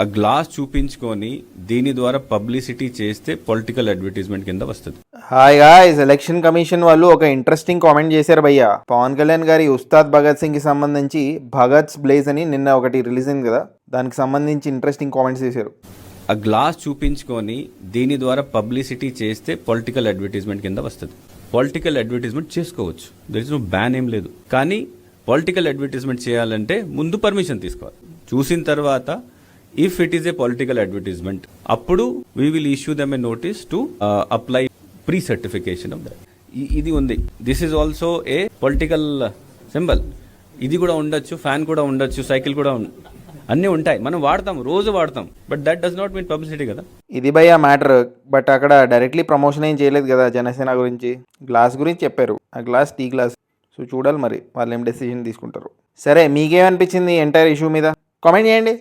ఆ గ్లాస్ చూపించుకొని దీని ద్వారా పబ్లిసిటీ చేస్తే పొలిటికల్ అడ్వర్టైజ్మెంట్ కింద వస్తుంది. హాయ్ గాయ్స్, ఎలక్షన్ కమిషన్ వాళ్ళు ఒక ఇంట్రెస్టింగ్ కామెంట్ చేశారు భయ్య. పవన్ కళ్యాణ్ గారి ఉస్తాద్ భగత్ సింగ్ కి సంబంధించి భగత్స్ బ్లేజ్ అని నిన్న ఒకటి రిలీజ్ అయింది కదా, దానికి సంబంధించి ఇంట్రెస్టింగ్ కామెంట్స్ చేశారు. ఆ గ్లాస్ చూపించుకొని దీని ద్వారా పబ్లిసిటీ చేస్తే పొలిటికల్ అడ్వర్టైజ్మెంట్ కింద వస్తుంది. పొలిటికల్ అడ్వర్టైజ్మెంట్ చేసుకోవచ్చు, దర్ ఇస్ నో బ్యాన్ ఏం లేదు. కానీ పొలిటికల్ అడ్వర్టైజ్మెంట్ చేయాలంటే ముందు పర్మిషన్ తీసుకోవాలి. చూసిన తర్వాత if it is a political advertisement అప్పుడు we will issue them a notice to apply pre certification of that. ఇది ఉంది. This is also a political symbol. ఇది కూడా ఉండొచ్చు, ఫ్యాన్ కూడా ఉండొచ్చు, సైకిల్ కూడా అన్నీ ఉంటాయి, మనం వాడతాం, రోజు వాడతాం. But that does not mean publicity కదా. ఇది భయ్య మ్యాటర్. బట్ అక్కడ డైరెక్ట్లీ ప్రమోషన్ ఏం చేయలేదు కదా జనసేన గురించి. గ్లాస్ గురించి చెప్పారు, ఆ గ్లాస్ టీ గ్లాస్. సో చూడాలి మరి వాళ్ళు ఏం డెసిషన్ తీసుకుంటారు. సరే, మీకేమనిపించింది ఎంటైర్ ఇష్యూ మీద కామెంట్ చేయండి.